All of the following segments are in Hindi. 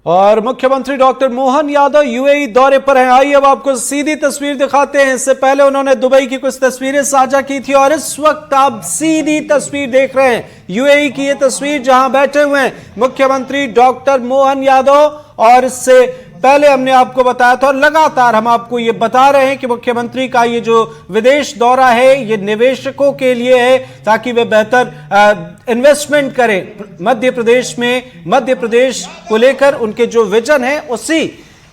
और मुख्यमंत्री डॉक्टर मोहन यादव यूएई दौरे पर हैं। आइए अब आपको सीधी तस्वीर दिखाते हैं। इससे पहले उन्होंने दुबई की कुछ तस्वीरें साझा की थी और इस वक्त आप सीधी तस्वीर देख रहे हैं यूएई की। ये तस्वीर जहां बैठे हुए हैं मुख्यमंत्री डॉक्टर मोहन यादव, और इससे पहले हमने आपको बताया था और लगातार हम आपको ये बता रहे हैं कि मुख्यमंत्री का ये जो विदेश दौरा है ये निवेशकों के लिए है ताकि वे बेहतर इन्वेस्टमेंट करें मध्य प्रदेश में। मध्य प्रदेश को लेकर उनके जो विजन है उसी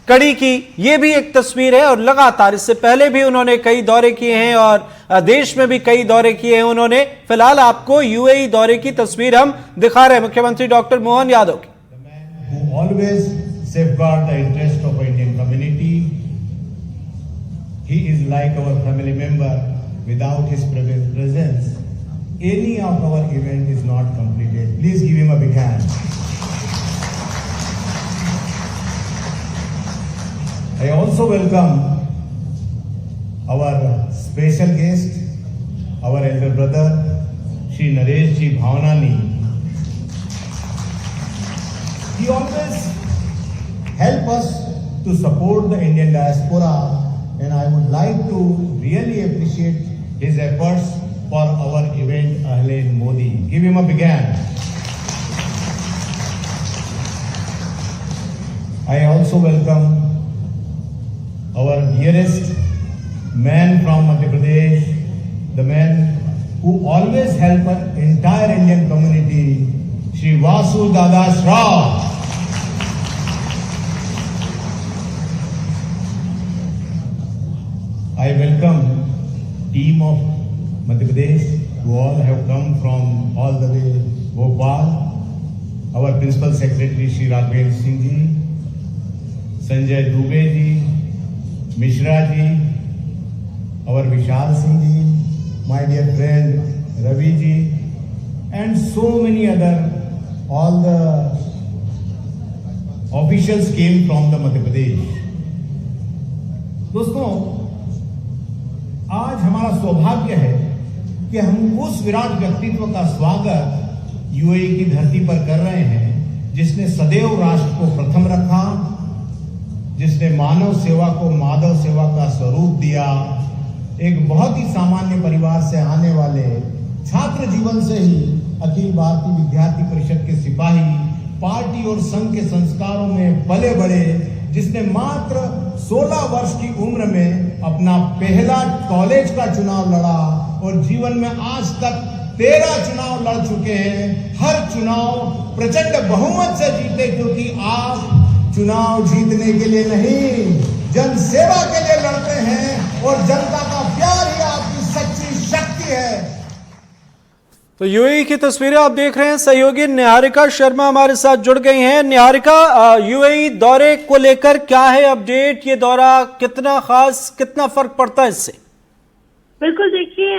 कड़ी की ये भी एक तस्वीर है। और लगातार इससे पहले भी उन्होंने कई दौरे किए हैं और देश में भी कई दौरे किए हैं उन्होंने। फिलहाल आपको यूएई दौरे की तस्वीर हम दिखा रहे हैं मुख्यमंत्री डॉक्टर मोहन यादव की। Safeguard the interest of Indian community. He is like our family member. Without his presence, any of our event is not completed. Please give him a big hand. I also welcome our special guest, our elder brother, Shri Naresh Ji Bhavanani. He always help us to support the Indian diaspora, and I would like to really appreciate his efforts for our event Ahle Modi. Give him a big hand. I also welcome our dearest man from Madhya Pradesh, the man who always help our entire Indian community, Shri Vasu Dada Shroff. I welcome team of Madhya Pradesh who all have come from all the way Bhopal. Our Principal Secretary Shri Raghvendra Singh Ji, Sanjay Dubey Ji, Mishra Ji, our Vishal Singh Ji, my dear friend Ravi Ji, and so many other, all the officials came from the Madhya Pradesh. दोस्तों, आज हमारा सौभाग्य है कि हम उस विराट व्यक्तित्व का स्वागत यूएई की धरती पर कर रहे हैं जिसने सदैव राष्ट्र को प्रथम रखा, जिसने मानव सेवा को माधव सेवा का स्वरूप दिया। एक बहुत ही सामान्य परिवार से आने वाले, छात्र जीवन से ही अखिल भारतीय विद्यार्थी परिषद के सिपाही, पार्टी और संघ के संस्कारों में पले बड़े, जिसने मात्र 16 वर्ष की उम्र में अपना पहला कॉलेज का चुनाव लड़ा और जीवन में आज तक 13 चुनाव लड़ चुके हैं। हर चुनाव प्रचंड बहुमत से जीते, क्योंकि आप चुनाव जीतने के लिए नहीं, जन सेवा के लिए लड़ते हैं और जनता का प्यार ही आपकी सच्ची शक्ति है। तो यूएई की तस्वीरें आप देख रहे हैं। सहयोगी निहारिका शर्मा हमारे साथ जुड़ गई हैं। निहारिका, यूएई दौरे को लेकर क्या है अपडेट? ये दौरा कितना खास, कितना फर्क पड़ता है इससे? बिल्कुल, देखिए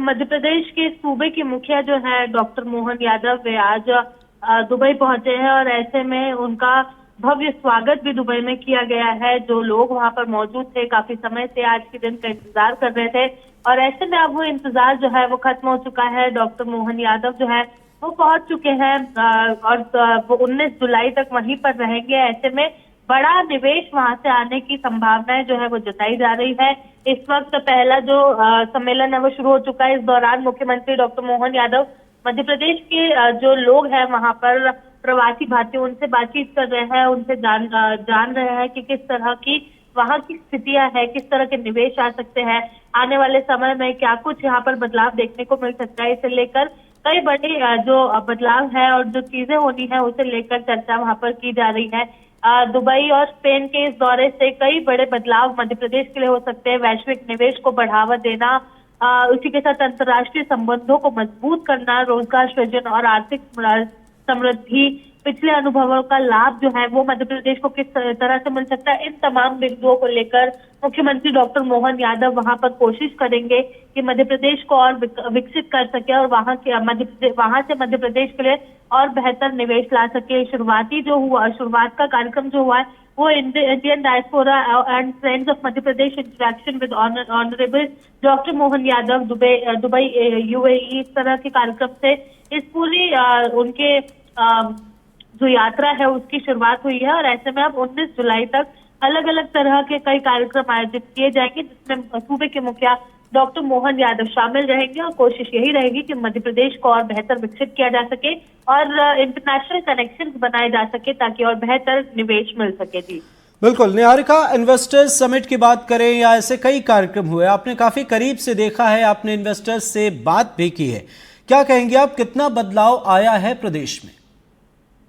मध्य प्रदेश के सूबे के मुखिया जो है डॉक्टर मोहन यादव, वे आज दुबई पहुंचे हैं और ऐसे में उनका भव्य स्वागत भी दुबई में किया गया है। जो लोग वहां पर मौजूद थे काफी समय से आज के दिन का इंतजार कर रहे थे और ऐसे में अब वो इंतजार जो है वो खत्म हो चुका है। डॉक्टर मोहन यादव जो है वो पहुंच चुके हैं और वो 19 जुलाई तक वहीं पर रहेंगे। ऐसे में बड़ा निवेश वहां से आने की संभावनाएं जो है वो जताई जा रही है। इस वक्त पहला जो सम्मेलन है वो शुरू हो चुका है। इस दौरान मुख्यमंत्री डॉक्टर मोहन यादव मध्य प्रदेश के जो लोग हैं वहां पर प्रवासी भारतीय, उनसे बातचीत कर रहे हैं, उनसे जान रहे हैं कि किस तरह की वहां की स्थितियां है, किस तरह के निवेश आ सकते हैं, आने वाले समय में क्या कुछ यहाँ पर बदलाव देखने को मिल सकता है। इसे लेकर कई बड़े जो बदलाव है और जो चीजें होनी है उसे लेकर चर्चा वहां पर की जा रही है। दुबई और स्पेन के इस दौरे से कई बड़े बदलाव मध्य प्रदेश के लिए हो सकते हैं। वैश्विक निवेश को बढ़ावा देना, उसी के साथ अंतर्राष्ट्रीय संबंधों को मजबूत करना, रोजगार सृजन और आर्थिक समृद्धि, पिछले अनुभवों का लाभ जो है वो मध्य प्रदेश को किस तरह से मिल सकता है, इन तमाम बिंदुओं को लेकर मुख्यमंत्री डॉक्टर मोहन यादव वहां पर कोशिश करेंगे कि मध्य प्रदेश को और विकसित कर सके और वहां से मध्य प्रदेश के लिए और बेहतर निवेश ला सके। शुरुआत का कार्यक्रम जो हुआ है वो Indian diaspora and friends of Madhya Pradesh interaction with honourable doctor Mohan Yadav Dubai UAE, इस तरह के कार्यक्रम से इस पूरी उनके जो यात्रा है उसकी शुरुआत हुई है और ऐसे में अब 19 जुलाई तक अलग अलग तरह के कई कार्यक्रम आयोजित किए जाएंगे, जिसमें सूबे के मुखिया डॉक्टर मोहन यादव शामिल रहेंगे और कोशिश यही रहेगी कि मध्य प्रदेश को और बेहतर विकसित किया जा सके और इंटरनेशनल कनेक्शंस बनाए जा सके ताकि और बेहतर निवेश मिल सके। जी बिल्कुल निहारिका, इन्वेस्टर्स समिट की बात करें या ऐसे कई कार्यक्रम हुए, आपने काफी करीब से देखा है, आपने इन्वेस्टर्स से बात भी की है, क्या कहेंगे आप, कितना बदलाव आया है प्रदेश में?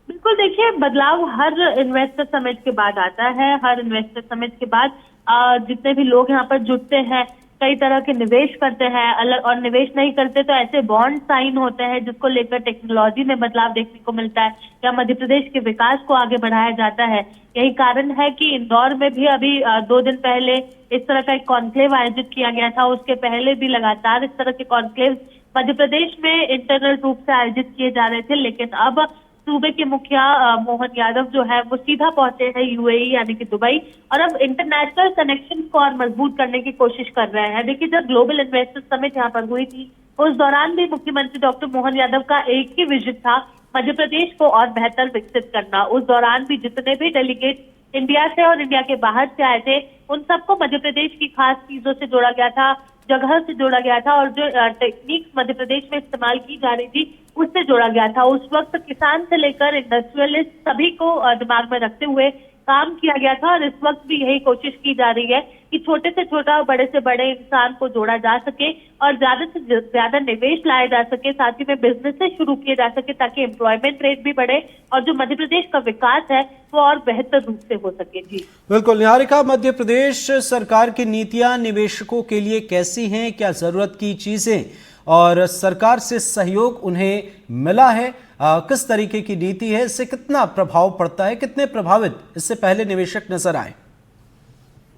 बिल्कुल, देखिए बदलाव हर इन्वेस्टर समिट के बाद आता है। हर इन्वेस्टर समिट के बाद जितने भी लोग यहाँ पर जुटते हैं, कई तरह के निवेश करते हैं, अलग और निवेश नहीं करते तो ऐसे बॉन्ड साइन होते हैं जिसको लेकर टेक्नोलॉजी में बदलाव देखने को मिलता है या मध्य प्रदेश के विकास को आगे बढ़ाया जाता है। यही कारण है कि इंदौर में भी अभी 2 दिन पहले इस तरह का एक कॉन्क्लेव आयोजित किया गया था। उसके पहले भी लगातार इस तरह के कॉन्क्लेव मध्य प्रदेश में इंटरनल रूप से आयोजित किए जा रहे थे, लेकिन अब सूबे के मुखिया मोहन यादव जो है वो सीधा पहुंचे हैं यूएई यानी कि दुबई और अब इंटरनेशनल कनेक्शन को और मजबूत करने की कोशिश कर रहे हैं। देखिए, जब ग्लोबल इन्वेस्टर समिट यहाँ पर हुई थी उस दौरान भी मुख्यमंत्री डॉक्टर मोहन यादव का एक ही विजन था, मध्य प्रदेश को और बेहतर विकसित करना। उस दौरान भी जितने भी डेलीगेट इंडिया से और इंडिया के बाहर से आए थे उन सबको मध्य प्रदेश की खास चीजों से जोड़ा गया था, जगह से जोड़ा गया था और जो टेक्निक्स मध्य प्रदेश में इस्तेमाल की जा रही थी उससे जोड़ा गया था। उस वक्त किसान से लेकर इंडस्ट्रियलिस्ट सभी को दिमाग में रखते हुए काम किया गया था और इस वक्त भी यही कोशिश की जा रही है कि छोटे से छोटा और बड़े से बड़े इंसान को जोड़ा जा सके और ज्यादा से ज्यादा निवेश लाया जा सके, साथ ही में बिजनेसेस शुरू किए जा सके ताकि एम्प्लॉयमेंट रेट भी बढ़े और जो मध्य प्रदेश का विकास है वो और बेहतर रूप से हो सके। जी बिल्कुल निहारिका, मध्य प्रदेश सरकार की नीतियां निवेशकों के लिए कैसी हैं, क्या जरूरत की चीजें और सरकार से सहयोग उन्हें मिला है, किस तरीके की नीति है, इससे कितना प्रभाव पड़ता है, कितने प्रभावित इससे पहले निवेशक नजर आए?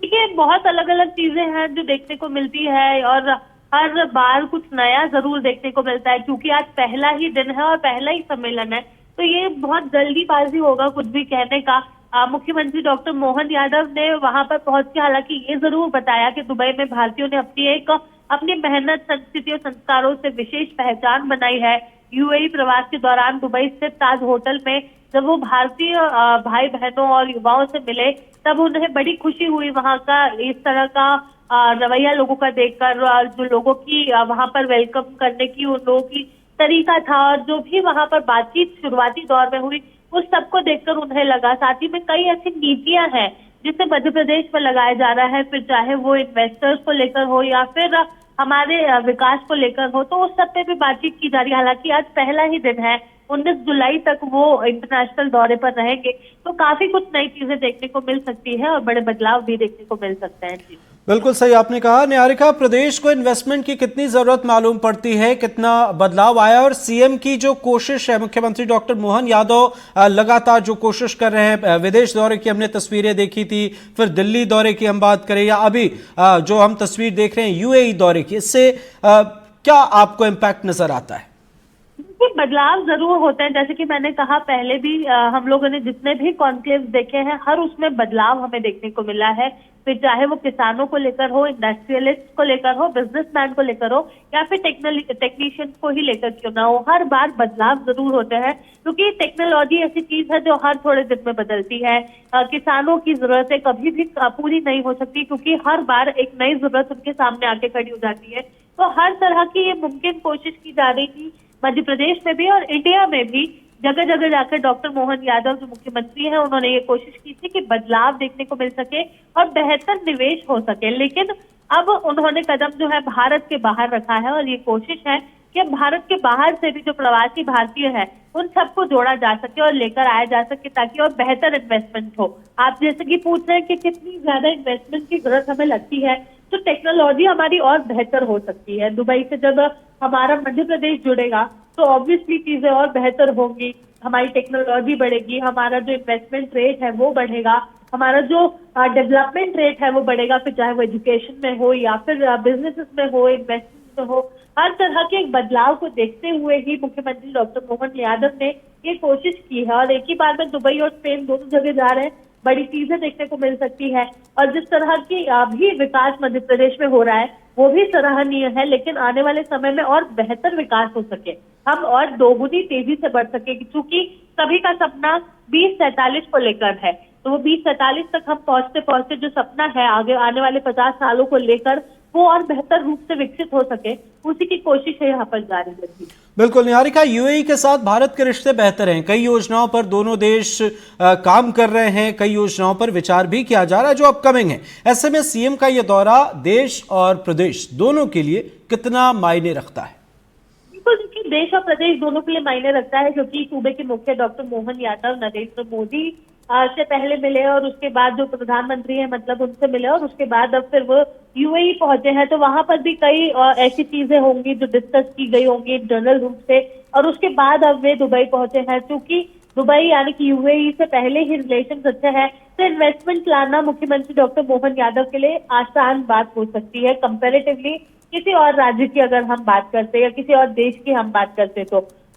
देखिए, बहुत अलग अलग चीजें हैं जो देखने को मिलती है और हर बार कुछ नया जरूर देखने को मिलता है। क्योंकि आज पहला ही दिन है और पहला ही सम्मेलन है तो ये बहुत जल्दीबाजी होगा कुछ भी कहने का। मुख्यमंत्री डॉक्टर मोहन यादव ने वहां पर पहुंच के हालांकि ये जरूर बताया कि दुबई में भारतीयों ने अपनी मेहनत, संस्कृति और संस्कारों से विशेष पहचान बनाई है। यूएई प्रवास के दौरान दुबई स्थित ताज होटल में जब वो भारतीय भाई बहनों और युवाओं से मिले तब उन्हें बड़ी खुशी हुई वहां का इस तरह का रवैया लोगों का देखकर, जो लोगों की वहां पर वेलकम करने की उन लोगों की तरीका था और जो भी वहां पर बातचीत शुरुआती दौर में हुई उस सबको देखकर उन्हें लगा। साथ ही में कई ऐसी नीतियां हैं जिसे मध्य प्रदेश में लगाया जा रहा है, फिर चाहे वो इन्वेस्टर्स को लेकर हो या फिर हमारे विकास को लेकर हो, तो उस सब पे भी बातचीत की जा रही है। हालांकि आज पहला ही दिन है, 19 जुलाई तक वो इंटरनेशनल दौरे पर रहेंगे तो काफी कुछ नई चीजें देखने को मिल सकती है और बड़े बदलाव भी देखने को मिल सकते हैं। जी बिल्कुल सही आपने कहा। निहारिका, प्रदेश को इन्वेस्टमेंट की कितनी जरूरत मालूम पड़ती है, कितना बदलाव आया और सीएम की जो कोशिश है, मुख्यमंत्री डॉक्टर मोहन यादव लगातार जो कोशिश कर रहे हैं, विदेश दौरे की हमने तस्वीरें देखी थी, फिर दिल्ली दौरे की हम बात करें या अभी जो हम तस्वीर देख रहे हैं यूएई दौरे की, इससे क्या आपको इम्पैक्ट नजर आता है? बदलाव जरूर होते हैं, जैसे कि मैंने कहा पहले भी हम लोगों ने जितने भी कॉन्क्लेव देखे हैं हर उसमें बदलाव हमें देखने को मिला है। फिर चाहे वो किसानों को लेकर हो, इंडस्ट्रियलिस्ट को लेकर हो, बिजनेसमैन को लेकर हो या फिर टेक्नीशियंस को ही लेकर क्यों ना हो, हर बार बदलाव जरूर होते हैं क्योंकि टेक्नोलॉजी ऐसी चीज है जो हर थोड़े दिन में बदलती है। किसानों की जरूरतें कभी भी पूरी नहीं हो सकती क्योंकि हर बार एक नई जरूरत उनके सामने आके खड़ी हो जाती है। तो हर तरह की ये मुमकिन कोशिश की जा रही थी मध्य प्रदेश में भी और इंडिया में भी। जगह जगह जाकर डॉक्टर मोहन यादव जो मुख्यमंत्री हैं उन्होंने ये कोशिश की थी कि बदलाव देखने को मिल सके और बेहतर निवेश हो सके, लेकिन अब उन्होंने कदम जो है भारत के बाहर रखा है और ये कोशिश है कि अब भारत के बाहर से भी जो प्रवासी भारतीय है उन सबको जोड़ा जा सके और लेकर आया जा सके ताकि और बेहतर इन्वेस्टमेंट हो। आप जैसे कि पूछ रहे हैं कि कितनी ज्यादा इन्वेस्टमेंट की जरूरत हमें लगती है, तो टेक्नोलॉजी हमारी और बेहतर हो सकती है। दुबई से जब हमारा मध्य प्रदेश जुड़ेगा तो ऑब्वियसली चीजें और बेहतर होंगी, हमारी टेक्नोलॉजी बढ़ेगी, हमारा जो इन्वेस्टमेंट रेट है वो बढ़ेगा, हमारा जो डेवलपमेंट रेट है वो बढ़ेगा, फिर चाहे वो एजुकेशन में हो या फिर बिजनेसेस में हो, इन्वेस्टमेंट में हो। हर तरह के एक बदलाव को देखते हुए ही मुख्यमंत्री डॉक्टर मोहन यादव ने ये कोशिश की है और एक ही बार में दुबई और स्पेन दोनों जगह जा रहे हैं, बड़ी चीजें देखने को मिल सकती है। और जिस तरह की भी विकास मध्य प्रदेश में हो रहा है वो भी सराहनीय है, लेकिन आने वाले समय में और बेहतर विकास हो सके हम और दोगुनी तेजी से बढ़ सके, क्योंकि सभी का सपना 2047 को लेकर है। तो वो 2047 तक हम पहुंचते पहुंचते जो सपना है आगे आने वाले 50 सालों को लेकर, वो और बेहतर रूप से विकसित हो सके, उसी की कोशिश है यहाँ पर जारी रहती है। बिल्कुल निहारिका, यूएई के साथ भारत के रिश्ते बेहतर हैं, कई योजनाओं पर दोनों देश काम कर रहे हैं, कई योजनाओं पर विचार भी किया जा रहा है जो अपकमिंग है। ऐसे में सीएम का यह दौरा देश और प्रदेश दोनों के लिए कितना मायने रखता है? बिल्कुल, देखिए देश और प्रदेश दोनों के लिए मायने रखता है, क्योंकि सूबे के मुखिया डॉक्टर मोहन यादव नरेंद्र मोदी से पहले मिले और उसके बाद जो प्रधानमंत्री है मतलब उनसे मिले, और उसके बाद अब फिर वो यूएई पहुंचे हैं। तो वहां पर भी कई ऐसी चीजें होंगी जो डिस्कस की गई होंगी जनरल रूप से, और उसके बाद अब वे दुबई पहुंचे हैं। क्योंकि दुबई यानी कि यूएई से पहले ही रिलेशन अच्छे हैं, तो इन्वेस्टमेंट लाना मुख्यमंत्री डॉक्टर मोहन यादव के लिए आसान बात हो सकती है कंपेरेटिवली किसी और राज्य की अगर हम बात करते या किसी और देश की हम बात करते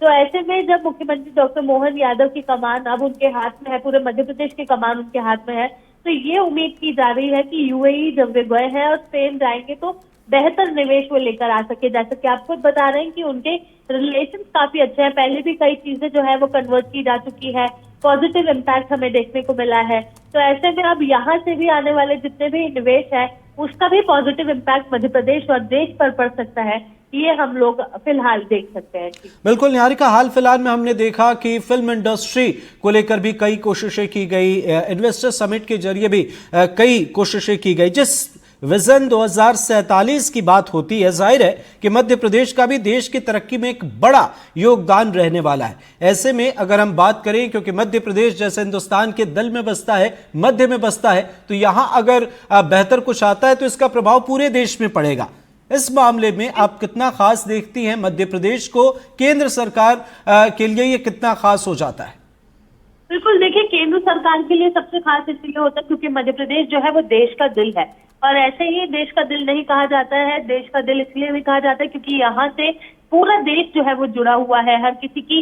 तो ऐसे में जब मुख्यमंत्री डॉक्टर मोहन यादव की कमान अब उनके हाथ में है, पूरे मध्य प्रदेश की कमान उनके हाथ में है, तो ये उम्मीद की जा रही है कि यूएई जब वे गए हैं और स्पेन जाएंगे तो बेहतर निवेश वो लेकर आ सके। जैसे कि आप खुद बता रहे हैं कि उनके रिलेशन काफी अच्छे हैं, पहले भी कई चीजें जो है वो कन्वर्ट की जा चुकी है, पॉजिटिव इम्पैक्ट हमें देखने को मिला है। तो ऐसे में अब यहाँ से भी आने वाले जितने भी निवेश है उसका भी पॉजिटिव इम्पैक्ट मध्य प्रदेश और देश पर पड़ सकता है, ये हम लोग फिलहाल देख सकते हैं। बिल्कुल निहारिका, हाल फिलहाल में हमने देखा कि फिल्म इंडस्ट्री को लेकर भी कई कोशिशें की गई, इन्वेस्टर समिट के जरिए भी कई कोशिशें की गई। जिस विजन 2047 की बात होती है, जाहिर है कि मध्य प्रदेश का भी देश की तरक्की में एक बड़ा योगदान रहने वाला है। ऐसे में अगर हम बात करें, क्योंकि मध्य प्रदेश जैसे हिंदुस्तान के दिल में बसता है, मध्य में बसता है, तो यहां अगर बेहतर कुछ आता है तो इसका प्रभाव पूरे देश में पड़ेगा। इस मामले में आप कितना खास देखती हैं मध्य प्रदेश को, केंद्र सरकार के लिए ये कितना खास हो जाता है? बिल्कुल, देखिए केंद्र सरकार के लिए सबसे खास इसलिए होता है क्योंकि मध्य प्रदेश जो है वो देश का दिल है, और ऐसे ही देश का दिल नहीं कहा जाता है, देश का दिल इसलिए भी कहा जाता है क्योंकि यहाँ से पूरा देश जो है वो जुड़ा हुआ है, हर किसी की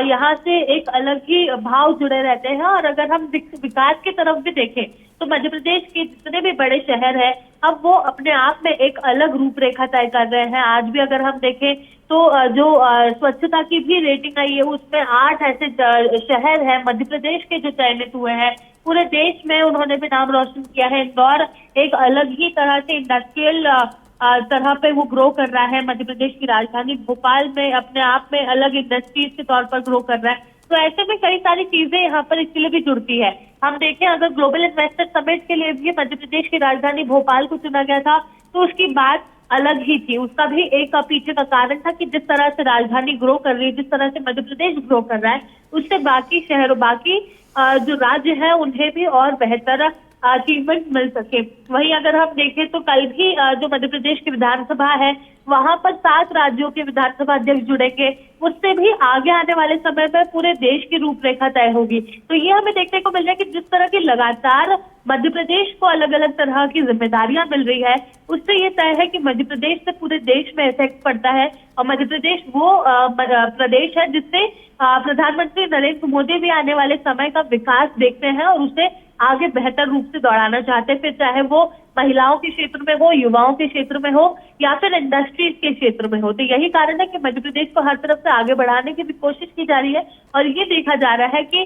यहाँ से एक अलग ही भाव जुड़े रहते हैं। और अगर हम विकास की तरफ भी देखें तो मध्य प्रदेश के जितने भी बड़े शहर है अब वो अपने आप में एक अलग रूपरेखा तय कर रहे हैं। आज भी अगर हम देखें तो जो स्वच्छता की भी रेटिंग आई है उसमें 8 ऐसे शहर है मध्य प्रदेश के जो चयनित हुए हैं। पूरे देश में उन्होंने भी नाम रोशन किया है। इंदौर एक अलग ही तरह से इंडस्ट्रियल तरह पे वो ग्रो कर रहा है। मध्य प्रदेश की राजधानी भोपाल में अपने आप में अलग इंडस्ट्रीज के तौर पर ग्रो कर रहा है। तो ऐसे में कई सारी चीजें यहाँ पर इसके लिए भी जुड़ती है। हम देखें अगर ग्लोबल इन्वेस्टर समिट के लिए भी मध्य प्रदेश की राजधानी भोपाल को चुना गया था तो उसकी बात अलग ही थी। उसका भी एक पीछे का कारण था कि जिस तरह से राजधानी ग्रो कर रही है, जिस तरह से मध्य प्रदेश ग्रो कर रहा है, उससे बाकी शहरों बाकी जो राज्य है उन्हें भी और बेहतर अचीवमेंट मिल सके। वहीं अगर हम देखें तो कल भी जो मध्य प्रदेश की विधानसभा है वहां पर 7 राज्यों के विधानसभा अध्यक्ष जुड़ेंगे, उससे भी आगे आने वाले समय में पूरे देश की रूपरेखा तय होगी। तो ये हमें देखने को मिल रहा है कि जिस तरह की लगातार मध्य प्रदेश को अलग अलग तरह की जिम्मेदारियां मिल रही है, उससे ये तय है कि मध्य प्रदेश से पूरे देश में इफेक्ट पड़ता है। और मध्य प्रदेश वो प्रदेश है जिससे प्रधानमंत्री नरेंद्र मोदी भी आने वाले समय का विकास देखते हैं और उसे आगे बेहतर रूप से दौड़ाना चाहते हैं, फिर चाहे वो महिलाओं के क्षेत्र में हो, युवाओं के क्षेत्र में हो या फिर इंडस्ट्रीज के क्षेत्र में हो। तो यही कारण है कि मध्य प्रदेश को हर तरफ से आगे बढ़ाने की भी कोशिश की जा रही है और ये देखा जा रहा है कि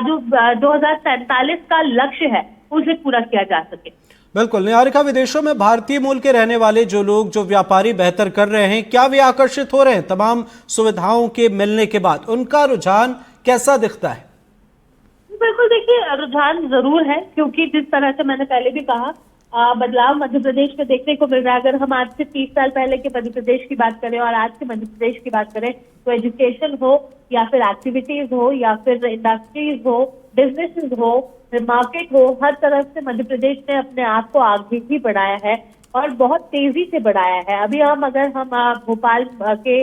जो 2047 का लक्ष्य है उसे पूरा किया जा सके। बिल्कुल निहारिका, विदेशों में भारतीय मूल के रहने वाले जो लोग, जो व्यापारी बेहतर कर रहे हैं, क्या वे आकर्षित हो रहे हैं तमाम सुविधाओं के मिलने के बाद? उनका रुझान कैसा दिखता है? बिल्कुल, देखिए रुझान जरूर है क्योंकि जिस तरह से मैंने पहले भी कहा बदलाव मध्य प्रदेश में देखने को मिल रहा है। अगर हम आज से 30 साल पहले के मध्य प्रदेश की बात करें और आज के मध्य प्रदेश की बात करें तो एजुकेशन हो या फिर एक्टिविटीज हो या फिर इंडस्ट्रीज हो, बिजनेसेस हो, मार्केट हो, हर तरफ से मध्य प्रदेश ने अपने आप को आगे ही बढ़ाया है और बहुत तेजी से बढ़ाया है। अभी अगर हम भोपाल के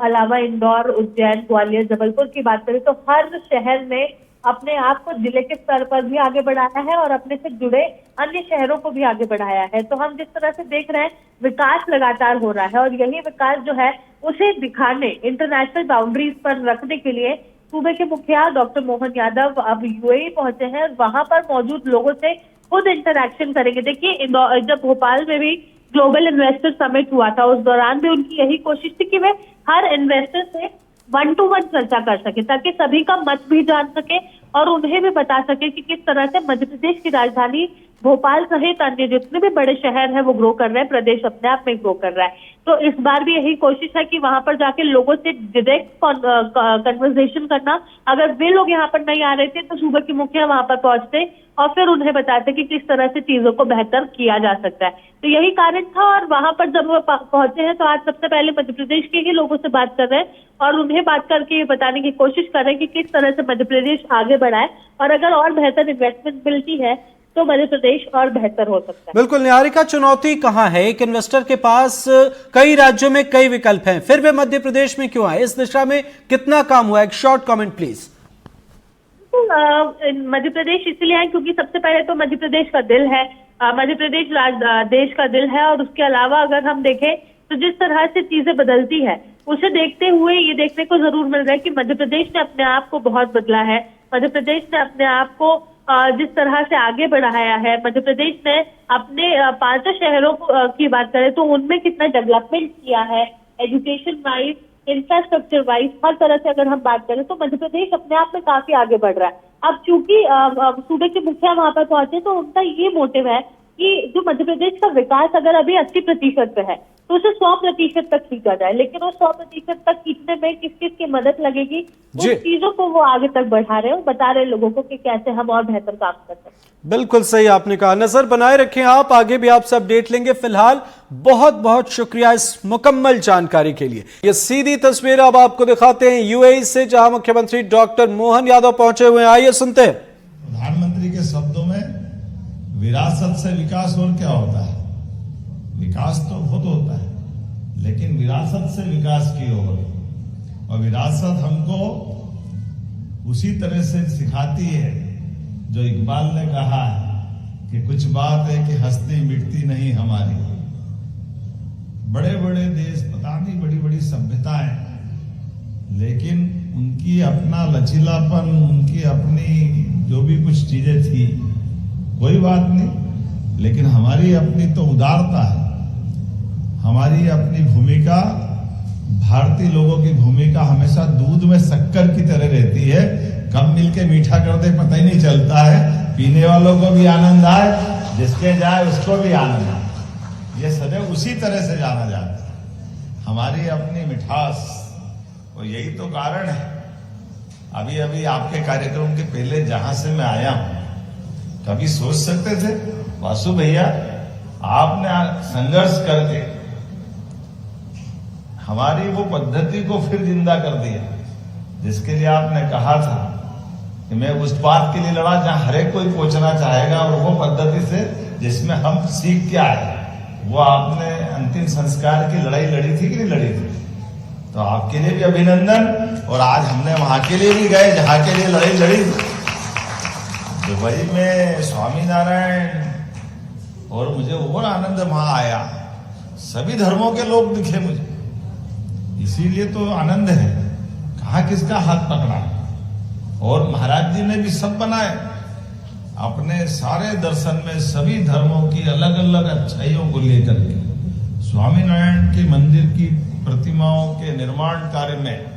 अलावा इंदौर, उज्जैन, ग्वालियर, जबलपुर की बात करें तो हर शहर में अपने आप को जिले के स्तर पर भी आगे बढ़ाया है और अपने से जुड़े अन्य शहरों को भी आगे बढ़ाया है। तो हम जिस तरह से देख रहे हैं विकास लगातार हो रहा है और यही विकास जो है उसे दिखाने, इंटरनेशनल बाउंड्रीज पर रखने के लिए सूबे के मुखिया डॉक्टर मोहन यादव अब यूएई पहुंचे हैं और वहां पर मौजूद लोगों से खुद इंटरैक्शन करेंगे। देखिए जब भोपाल में भी ग्लोबल इन्वेस्टर समिट हुआ था उस दौरान भी उनकी यही कोशिश थी कि वे हर इन्वेस्टर से 1-to-1 चर्चा कर सके, ताकि सभी का मत भी जान सके और उन्हें भी बता सके कि किस तरह से मध्य प्रदेश की राजधानी भोपाल सहित अन्य जितने भी बड़े शहर हैं वो ग्रो कर रहे हैं, प्रदेश अपने आप में ग्रो कर रहा है। तो इस बार भी यही कोशिश है कि वहां पर जाके लोगों से डायरेक्ट कन्वर्सेशन करना। अगर वे लोग यहाँ पर नहीं आ रहे थे तो सूबे के मुखिया वहां पर पहुंचते और फिर उन्हें बताते कि किस तरह से चीजों को बेहतर किया जा सकता है। तो यही कारण था, और वहां पर जब वो पहुंचे हैं तो आज सबसे पहले मध्य प्रदेश के ही लोगों से बात कर रहे हैं और उन्हें बात करके ये बताने की कोशिश कर रहे हैं कि किस तरह से मध्य प्रदेश आगे बढ़ाए, और अगर और बेहतर इन्वेस्टमेंट मिलती है तो मध्य प्रदेश और बेहतर हो सकता है। बिल्कुल निहारिका, चुनौती कहां है? एक इन्वेस्टर के पास कई राज्यों में कई विकल्प हैं, फिर वे मध्य प्रदेश में क्यों आए? इस दिशा में कितना काम हुआ? एक short comment please. Madhya Pradesh इसलिए है क्योंकि सबसे पहले तो मध्य प्रदेश का दिल है, मध्य प्रदेश देश का दिल है, और उसके अलावा अगर हम देखें तो जिस तरह से चीजें बदलती है उसे देखते हुए ये देखने को जरूर मिल रहा है कि मध्य प्रदेश ने अपने आप को बहुत बदला है। मध्य प्रदेश ने अपने आप को जिस तरह से आगे बढ़ाया है, मध्य प्रदेश ने अपने 5 शहरों की बात करें तो उनमें कितना डेवलपमेंट किया है, एजुकेशन वाइज, इंफ्रास्ट्रक्चर वाइज, हर तरह से अगर हम बात करें तो मध्य प्रदेश अपने आप में काफी आगे बढ़ रहा है। अब चूंकि सूबे के मुखिया वहां पर पहुंचे तो उनका ये मोटिव है कि जो मध्य प्रदेश का विकास अगर अभी 80% पे है तो उसे 100% तक खींचा जाए, लेकिन उस 100% तक खींचने में किस किस की मदद लगेगी, उन चीजों को वो आगे तक बढ़ा रहे हैं और बता रहे हैं लोगों को कि कैसे हम और बेहतर काम कर सकते हैं। बिल्कुल सही आपने कहा। नजर बनाए रखें आप, आगे भी आपसे अपडेट लेंगे। फिलहाल बहुत बहुत शुक्रिया इस मुकम्मल जानकारी के लिए। ये सीधी तस्वीर अब आपको दिखाते हैं यूएई से, जहां मुख्यमंत्री डॉक्टर मोहन यादव पहुंचे हुए हैं। आइए सुनते हैं। प्रधानमंत्री के शब्दों में विरासत से विकास और क्या होता है? विकास तो बहुत होता है, लेकिन विरासत से विकास की ओर, और विरासत हमको उसी तरह से सिखाती है जो इकबाल ने कहा है कि कुछ बात है कि हस्ती मिटती नहीं हमारी। बड़े बड़े देश, पता नहीं बड़ी बड़ी सभ्यताएं, लेकिन उनकी अपना लचीलापन, उनकी अपनी जो भी कुछ चीजें थी, कोई बात नहीं, लेकिन हमारी अपनी तो उदारता है, हमारी अपनी भूमिका, भारतीय लोगों की भूमिका हमेशा दूध में शक्कर की तरह रहती है, कब मिलके मीठा कर दे पता ही नहीं चलता है, पीने वालों को भी आनंद आए, जिसके जाए उसको भी आनंद आए, ये सदैव उसी तरह से जाना जाता है, हमारी अपनी मिठास। और यही तो कारण है, अभी अभी आपके कार्यक्रम के पहले जहां से मैं आया हूं, कभी सोच सकते थे वासु भैया आपने संघर्ष करके हमारी वो पद्धति को फिर जिंदा कर दिया, जिसके लिए आपने कहा था कि मैं उस बात के लिए लड़ा जहां हर एक कोई पहुंचना चाहेगा, और वो पद्धति से जिसमें हम सीख के आए, वो आपने अंतिम संस्कार की लड़ाई लड़ी थी कि नहीं लड़ी थी? तो आपके लिए भी अभिनंदन। और आज हमने वहां के लिए भी गए जहां के लिए लड़ाई लड़ी, दुबई में स्वामीनारायण, और मुझे और आनंद वहां आया, सभी धर्मों के लोग दिखे मुझे, इसीलिए तो आनंद है। कहाँ किसका हाथ पकड़ा, और महाराज जी ने भी सब बनाए अपने सारे दर्शन में, सभी धर्मों की अलग अलग अच्छाइयों को लेकर के स्वामीनारायण के मंदिर की प्रतिमाओं के निर्माण कार्य में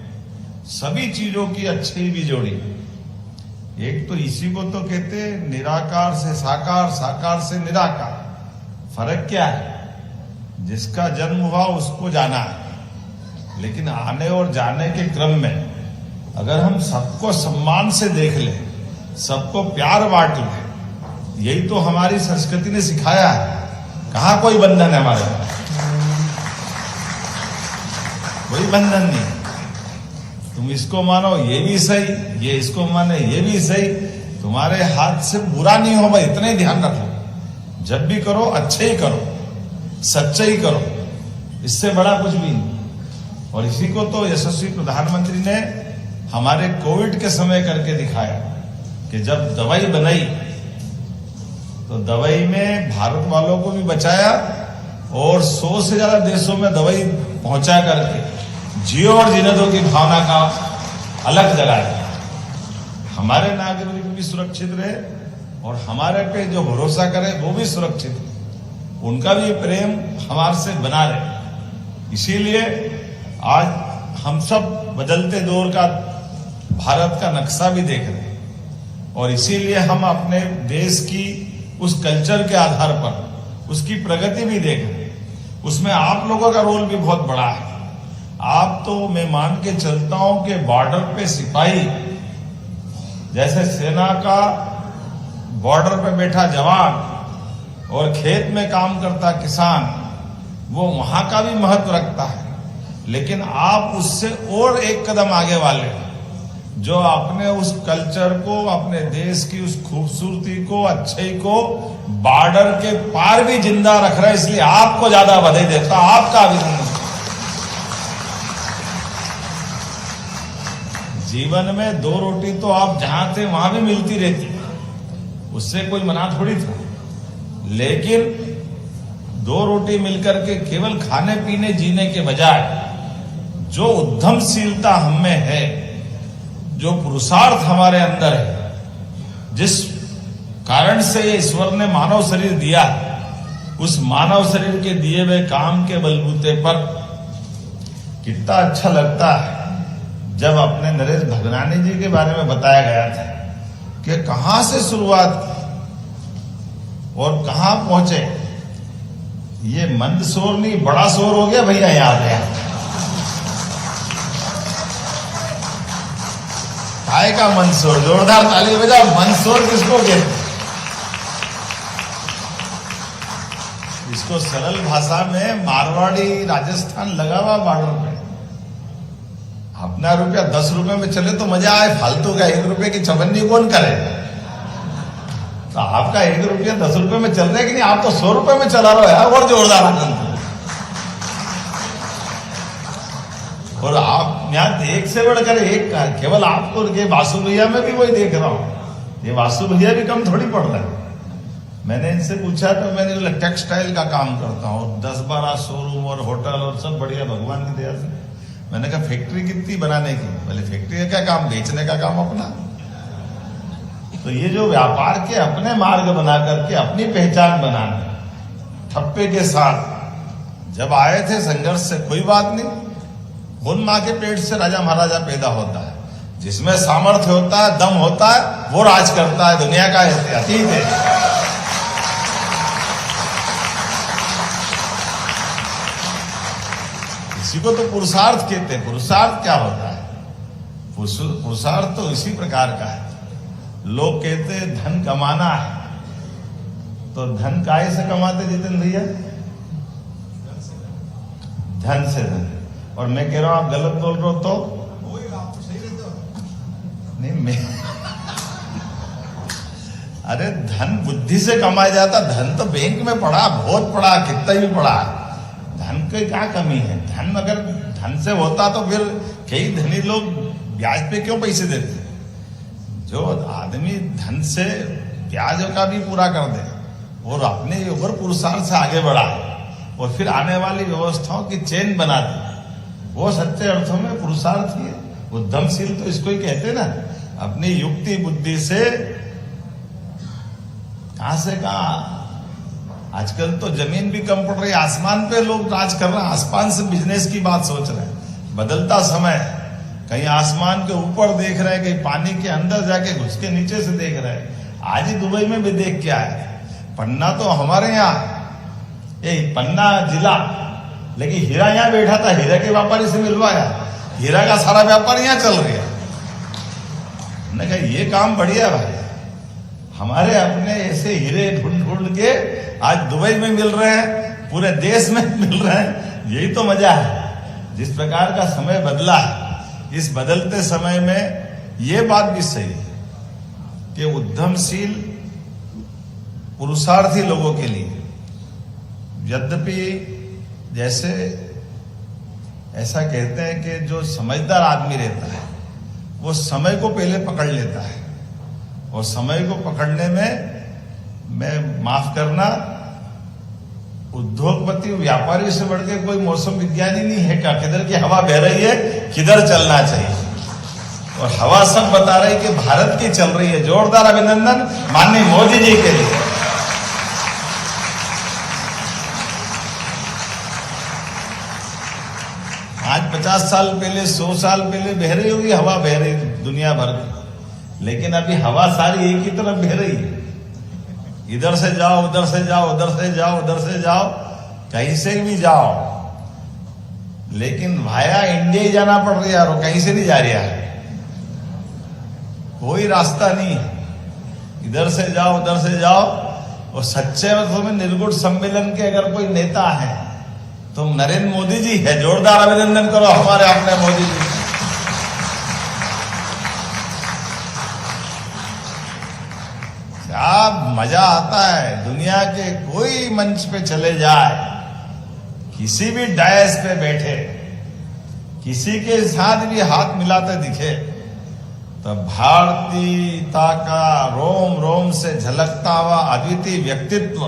सभी चीजों की अच्छाई भी जोड़ी। एक तो इसी को तो कहते निराकार से साकार, साकार से निराकार। फर्क क्या है? जिसका जन्म हुआ उसको जाना है, लेकिन आने और जाने के क्रम में अगर हम सबको सम्मान से देख लें, सबको प्यार बांट लें, यही तो हमारी संस्कृति ने सिखाया है। कहाँ कोई बंधन है हमारे पास? कोई बंधन नहीं। तुम इसको मानो ये भी सही, ये इसको माने ये भी सही, तुम्हारे हाथ से बुरा नहीं हो भाई, इतना ही ध्यान रखो। जब भी करो अच्छे ही करो, सच्चे ही करो, इससे बड़ा कुछ भी नहीं। और इसी को तो यशस्वी प्रधानमंत्री ने हमारे कोविड के समय करके दिखाया कि जब दवाई बनाई तो दवाई में भारत वालों को भी बचाया, और 100 से ज्यादा देशों में दवाई पहुंचा करके जियो और जीने दो की भावना का अलग जगाया। हमारे नागरिक भी सुरक्षित रहे और हमारे पे जो भरोसा करे वो भी सुरक्षित रहे, उनका भी प्रेम हमारे से बना रहे। इसीलिए आज हम सब बदलते दौर का भारत का नक्शा भी देख रहे हैं और इसीलिए हम अपने देश की उस कल्चर के आधार पर उसकी प्रगति भी देख रहे हैं। उसमें आप लोगों का रोल भी बहुत बड़ा है। आप तो मैं मान के चलता हूं कि बॉर्डर पे सिपाही जैसे सेना का बॉर्डर पे बैठा जवान और खेत में काम करता किसान, वो वहां का भी महत्व रखता है। लेकिन आप उससे और एक कदम आगे वाले जो अपने उस कल्चर को, अपने देश की उस खूबसूरती को, अच्छाई को बॉर्डर के पार भी जिंदा रख रहे हैं। इसलिए आपको ज्यादा बधाई देता हूं, आपका अभिनंदन। जीवन में 2 रोटी तो आप जहां थे वहां भी मिलती रहती, उससे कोई मना थोड़ी था। लेकिन 2 रोटी मिलकर के केवल खाने पीने जीने के बजाय जो उद्यमशीलता हम में है, जो पुरुषार्थ हमारे अंदर है, जिस कारण से ये ईश्वर ने मानव शरीर दिया, उस मानव शरीर के दिए हुए काम के बलबूते पर कितना अच्छा लगता है जब अपने नरेश भगनानी जी के बारे में बताया गया था कि कहां से शुरुआत की और कहां पहुंचे। ये मंद शोर नहीं, बड़ा शोर हो गया भैया यहां पे। काय का मंदसौर, जोरदार ताली बजाओ। मंदसौर किसको कहते? इसको सरल भाषा में मारवाड़ी राजस्थान लगा हुआ बॉर्डर पे। अपना रुपया 10 रुपए में चले तो मजा आए, फालतू का 1 रुपए की चवन्नी कौन करे? तो आपका 1 रुपया 10 रुपए में चल रहा है कि नहीं? आप तो 100 रुपए में चला रहे हो यार, और जोरदार आनंद। और आप यहाँ एक से बढ़कर एक का, केवल आपको ये वासु भैया में भी वही देख रहा हूं। ये वासु भैया भी कम थोड़ी पड़ रहा है। मैंने इनसे पूछा तो मैंने टेक्सटाइल का काम करता हूँ, 10-12 शोरूम और होटल और सब बढ़िया भगवान की दया से। मैंने कहा फैक्ट्री कितनी बनाने की? बोले फैक्ट्री का क्या काम, बेचने का काम अपना। तो ये जो व्यापार के अपने मार्ग बना करके अपनी पहचान बनाने, ठप्पे के साथ जब आए थे संघर्ष से, कोई बात नहीं। खून मां के पेट से राजा महाराजा पैदा होता है। जिसमें सामर्थ्य होता है, दम होता है, वो राज करता है। दुनिया का अतीत है। इसी को तो पुरुषार्थ कहते हैं। पुरुषार्थ क्या होता है? पुरुषार्थ तो इसी प्रकार का है। लोग कहते हैं धन कमाना है, तो धन काहे से कमाते जितेंद्र भैया? धन से धन। और मैं कह रहा हूं आप गलत बोल रहे हो तो नहीं। मैं अरे धन बुद्धि से कमाया जाता। धन तो बैंक में पड़ा, बहुत पड़ा, कितना ही पड़ा। धन की क्या कमी है? धन अगर धन से होता तो फिर कई धनी लोग ब्याज पे क्यों पैसे देते? जो आदमी धन से ब्याज का भी पूरा कर दे और अपने और पुरुषार्थ से आगे बढ़ा और फिर आने वाली व्यवस्थाओं की चेन बना दे, वो सच्चे अर्थों में पुरुषार्थ ही है। उद्यमशील तो इसको ही कहते ना। अपनी युक्ति बुद्धि से कहां से कहां। आजकल तो जमीन भी कम पड़ रही है, आसमान पे लोग राज कर रहे हैं। आसमान से बिजनेस की बात सोच रहे हैं। बदलता समय, कहीं आसमान के ऊपर देख रहे हैं, कहीं पानी के अंदर जाके घुस के नीचे से देख रहे हैं। आज ही दुबई में भी देख के आए। पन्ना तो हमारे यहाँ, ये पन्ना जिला, लेकिन हीरा यहां बैठा था, हीरा के व्यापारी से मिलवाया। हीरा का सारा व्यापार यहां चल रहा है। मैंने कहा ये काम बढ़िया भाई, हमारे अपने ऐसे हीरे ढूंढ ढूंढ के आज दुबई में मिल रहे हैं, पूरे देश में मिल रहे हैं। यही तो मजा है। जिस प्रकार का समय बदला है, इस बदलते समय में ये बात भी सही है कि उद्यमशील पुरुषार्थी लोगों के लिए, यद्यपि जैसे ऐसा कहते हैं कि जो समझदार आदमी रहता है वो समय को पहले पकड़ लेता है, और समय को पकड़ने में, मैं माफ करना, उद्योगपति व्यापारी से बढ़ के कोई मौसम विज्ञानी नहीं है क्या? किधर की हवा बह रही है, किधर चलना चाहिए, और हवा सब बता रही है कि भारत की चल रही है। जोरदार अभिनंदन माननीय मोदी जी के लिए। आज 50 साल पहले 100 साल पहले बह रही होगी हवा, बह रही दुनिया भर की, लेकिन अभी हवा सारी एक ही तरफ बह रही है। इधर से जाओ, उधर से जाओ, उधर से जाओ, उधर से जाओ, कहीं से भी जाओ, लेकिन भाया इंडिया ही जाना पड़ रहा है यार, कहीं से नहीं जा रहा है, कोई रास्ता नहीं है। इधर से जाओ, उधर से जाओ। और सच्चे अर्थों में निर्गुण सम्मेलन के अगर कोई नेता है तो नरेंद्र मोदी जी है। जोरदार अभिनंदन करो हमारे अपने मोदी जी। क्या मजा आता है, दुनिया के कोई मंच पे चले जाए, किसी भी डायस पे बैठे, किसी के साथ भी हाथ मिलाते दिखे तो भारतीयता का रोम रोम से झलकता हुआ अद्वितीय व्यक्तित्व,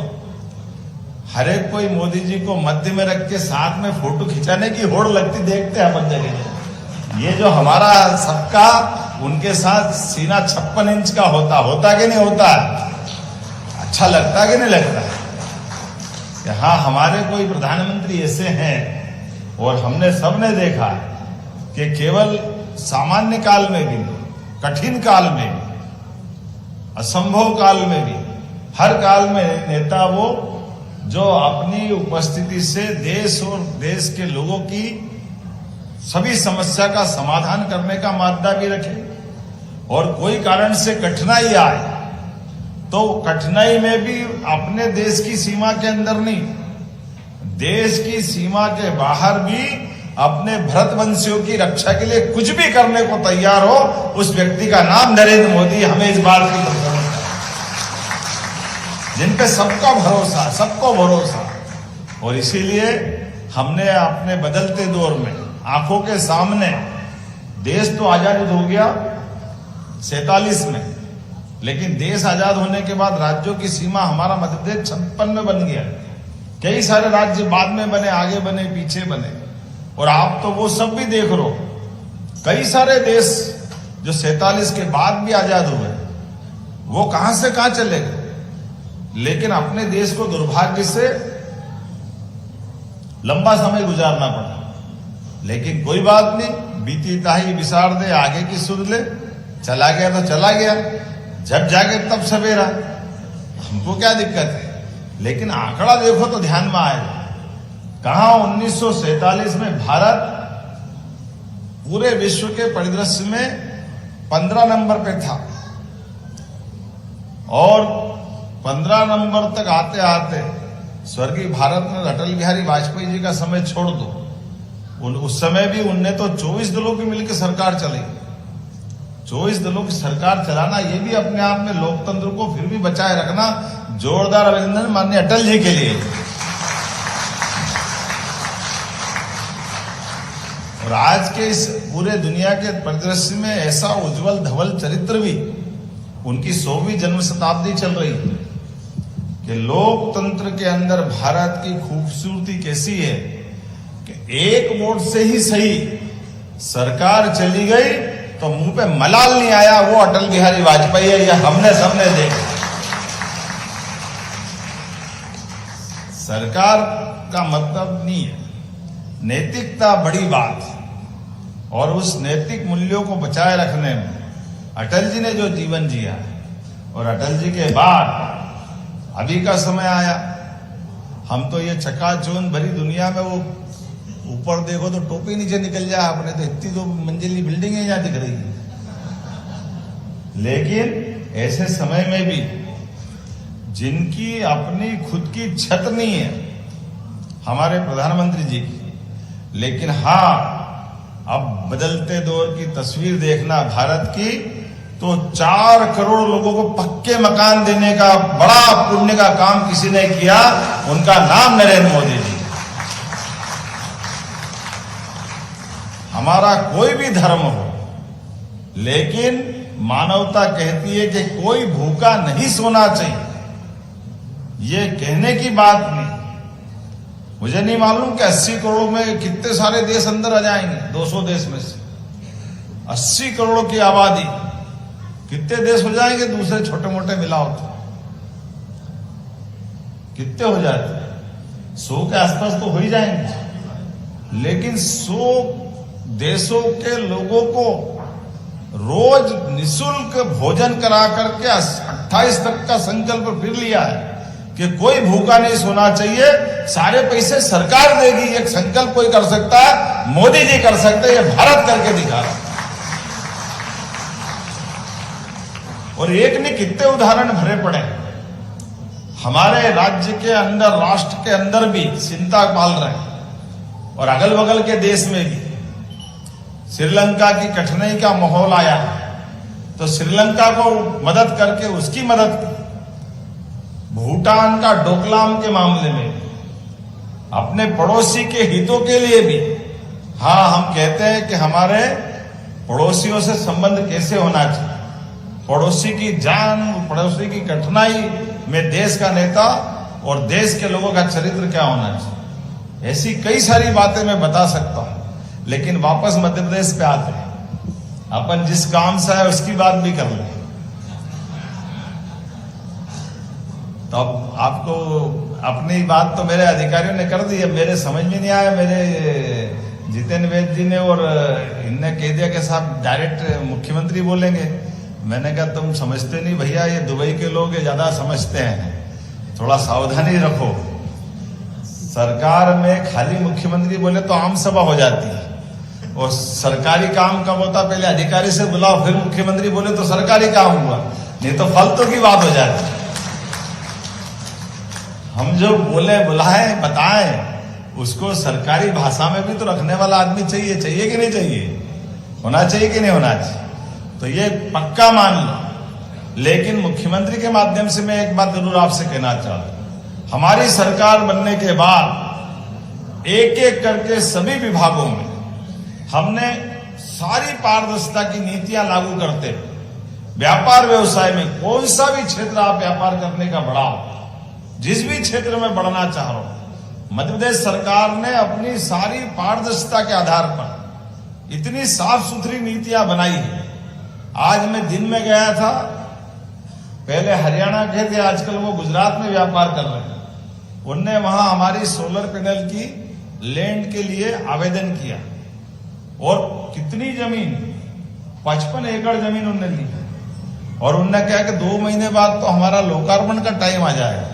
हर एक कोई मोदी जी को मध्य में रख के साथ में फोटो खिंचाने की होड़ लगती देखते हैं अपन जगह। ये जो हमारा सबका उनके साथ सीना 56 इंच का होता कि नहीं होता, अच्छा लगता कि नहीं लगता कि हाँ हमारे कोई प्रधानमंत्री ऐसे हैं। और हमने सबने देखा कि केवल सामान्य काल में भी, कठिन काल में भी, असंभव काल में भी, हर काल में नेता वो जो अपनी उपस्थिति से देश और देश के लोगों की सभी समस्या का समाधान करने का मादा भी रखे। और कोई कारण से कठिनाई आए तो कठिनाई में भी अपने देश की सीमा के अंदर नहीं, देश की सीमा के बाहर भी अपने भरतवंशियों की रक्षा के लिए कुछ भी करने को तैयार हो, उस व्यक्ति का नाम नरेंद्र मोदी। हमें इस बात की प्रसन्नता है, जिन पे सबका भरोसा, सबको भरोसा। और इसीलिए हमने अपने बदलते दौर में आंखों के सामने, देश तो आजाद हो गया 47 में, लेकिन देश आजाद होने के बाद राज्यों की सीमा हमारा मध्य प्रदेश 56 में बन गया। कई सारे राज्य बाद में बने, आगे बने, पीछे बने, और आप तो वो सब भी देख लो। कई सारे देश जो 47 के बाद भी आजाद हुए, वो कहां से कहां चले गए। लेकिन अपने देश को दुर्भाग्य से लंबा समय गुजारना पड़ा, लेकिन कोई बात नहीं, बीती ताही बिसार दे, आगे की सुध ले। चला गया तो चला गया, जब जागे तब सवेरा, हमको क्या दिक्कत है। लेकिन आंकड़ा देखो तो ध्यान में आएगा, कहां 1947 में भारत पूरे विश्व के परिदृश्य में 15 नंबर पे था, और 15 नंबर तक आते आते स्वर्गीय भारत में अटल बिहारी वाजपेयी जी का समय छोड़ दो, उस समय भी उनने तो 24 दलों की मिलकर सरकार चलाई। 24 दलों की सरकार चलाना ये भी अपने आप में लोकतंत्र को फिर भी बचाए रखना। जोरदार अभिनंदन माननीय अटल जी के लिए। और आज के इस पूरे दुनिया के परिदृश्य में ऐसा उज्जवल धवल चरित्र भी, उनकी 100वीं जन्म शताब्दी चल रही है कि लोकतंत्र के अंदर भारत की खूबसूरती कैसी है कि एक वोट से ही सही सरकार चली गई तो मुंह पे मलाल नहीं आया, वो अटल बिहारी वाजपेयी है। यह हमने सबने देखा। सरकार का मतलब नहीं है, नैतिकता बड़ी बात है, और उस नैतिक मूल्यों को बचाए रखने में अटल जी ने जो जीवन जिया है, और अटल जी के बाद अभी का समय आया, हम तो ये चकाचौंध भरी दुनिया में, वो ऊपर देखो तो टोपी नीचे निकल जाए अपने, तो इतनी तो मंजिली बिल्डिंग है यहां दिख रही है। लेकिन ऐसे समय में भी जिनकी अपनी खुद की छत नहीं है, हमारे प्रधानमंत्री जी की, लेकिन हाँ अब बदलते दौर की तस्वीर देखना भारत की, तो 4 करोड़ लोगों को पक्के मकान देने का बड़ा पुण्य का काम किसी ने किया, उनका नाम नरेंद्र मोदी जी। हमारा कोई भी धर्म हो, लेकिन मानवता कहती है कि कोई भूखा नहीं सोना चाहिए। ये कहने की बात नहीं, मुझे नहीं मालूम कि 80 करोड़ में कितने सारे देश अंदर आ जाएंगे। 200 देश में से 80 करोड़ की आबादी, कितने देश हो जाएंगे दूसरे छोटे मोटे मिलाओ तो कितने हो जाते हैं? 100 के आसपास तो हो ही जाएंगे। लेकिन 100 देशों के लोगों को रोज निशुल्क भोजन करा करके 28 तक का संकल्प फिर लिया है कि कोई भूखा नहीं सोना चाहिए, सारे पैसे सरकार देगी। एक संकल्प कोई कर सकता है, मोदी जी कर सकते हैं, ये भारत करके दिखा रहा है। और एक ने कितने उदाहरण भरे पड़े हैं। हमारे राज्य के अंदर, राष्ट्र के अंदर भी चिंता पाल रहे हैं और अगल बगल के देश में भी। श्रीलंका की कठिनाई का माहौल आया तो श्रीलंका को मदद करके उसकी मदद की। भूटान का डोकलाम के मामले में अपने पड़ोसी के हितों के लिए भी, हाँ, हम कहते हैं कि हमारे पड़ोसियों से संबंध कैसे होना चाहिए, पड़ोसी की जान, पड़ोसी की कठिनाई में देश का नेता और देश के लोगों का चरित्र क्या होना चाहिए। ऐसी कई सारी बातें मैं बता सकता हूं, लेकिन वापस मध्य प्रदेश पे आते हैं। अपन जिस काम से है उसकी बात भी कर लें। तो अब आपको अपनी बात तो मेरे अधिकारियों ने कर दी है, मेरे समझ में नहीं आया। मेरे जितेंद्र वैद्य जी ने और इनने कह दिया कि साहब डायरेक्ट मुख्यमंत्री बोलेंगे। मैंने कहा तुम समझते नहीं भैया, ये दुबई के लोग ज्यादा समझते हैं, थोड़ा सावधानी रखो। सरकार में खाली मुख्यमंत्री बोले तो आम सभा हो जाती है, और सरकारी काम कब होता, पहले अधिकारी से बुलाओ फिर मुख्यमंत्री बोले तो सरकारी काम हुआ, नहीं तो फालतू की बात हो जाती है। हम जो बोले, बुलाए, बताएं, उसको सरकारी भाषा में भी तो रखने वाला आदमी चाहिए कि नहीं चाहिए, होना चाहिए कि नहीं होना चाहिए। तो ये पक्का मान लो। लेकिन मुख्यमंत्री के माध्यम से मैं एक बात जरूर आपसे कहना चाहता हूं, हमारी सरकार बनने के बाद एक एक करके सभी विभागों में हमने सारी पारदर्शिता की नीतियां लागू करते हैं। व्यापार व्यवसाय में कौन सा भी क्षेत्र आप व्यापार करने का बढ़ाओ, जिस भी क्षेत्र में बढ़ना चाह रहे हो, मध्य प्रदेश सरकार ने अपनी सारी पारदर्शिता के आधार पर इतनी साफ सुथरी नीतियां बनाई है। आज मैं दिन में गया था, पहले हरियाणा के थे, आजकल वो गुजरात में व्यापार कर रहे हैं। उनने वहां हमारी सोलर पैनल की लैंड के लिए आवेदन किया, और कितनी जमीन, 55 एकड़ जमीन उनने ली, और उनने कहा कि 2 महीने बाद तो हमारा लोकार्पण का टाइम आ जाएगा।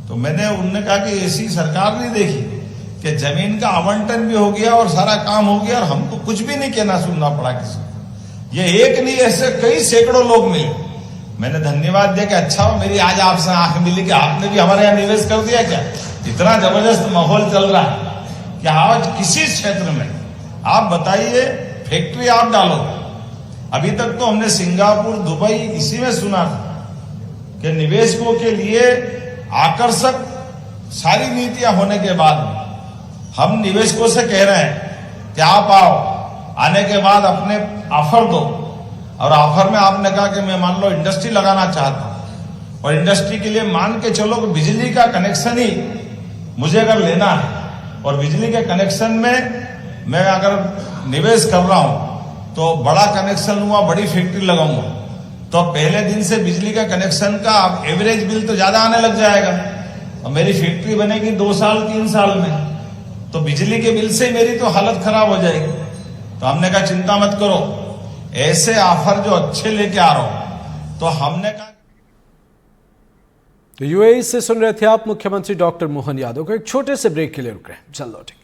तो उनने कहा कि ऐसी सरकार नहीं देखी कि जमीन का आवंटन भी हो गया और सारा काम हो गया और हमको कुछ भी नहीं कहना सुनना पड़ा किसी को। ये एक नहीं, ऐसे कई सैकड़ों लोग मिले। मैंने धन्यवाद दिया कि अच्छा हो मेरी आज आपसे आंख मिली कि आपने भी हमारे यहाँ निवेश कर दिया क्या। इतना जबरदस्त माहौल चल रहा है कि आज किसी क्षेत्र में आप बताइए, फैक्ट्री आप डालो। अभी तक तो हमने सिंगापुर, दुबई इसी में सुना था कि निवेशकों के लिए आकर्षक सारी नीतियां होने के बाद हम निवेशकों से कह रहे हैं कि आप आओ, आने के बाद अपने ऑफर दो। और ऑफर में आपने कहा कि मैं मान लो इंडस्ट्री लगाना चाहता हूं, और इंडस्ट्री के लिए मान के चलो कि बिजली का कनेक्शन ही मुझे अगर लेना है, और बिजली के कनेक्शन में मैं अगर निवेश कर रहा हूं तो बड़ा कनेक्शन लूंगा, बड़ी फैक्ट्री लगाऊंगा, तो पहले दिन से बिजली का कनेक्शन का एवरेज बिल तो ज्यादा आने लग जाएगा। और मेरी फैक्ट्री बनेगी 2 साल 3 साल में, तो बिजली के बिल से मेरी तो हालत खराब हो जाएगी। तो हमने कहा चिंता मत करो, ऐसे ऑफर जो अच्छे लेके आ रहा हूं। तो हमने कहा, तो यूएई से सुन रहे थे आप मुख्यमंत्री डॉक्टर मोहन यादव को। एक छोटे से ब्रेक के लिए रुक रहे हैं, जल्द लौटेंगे।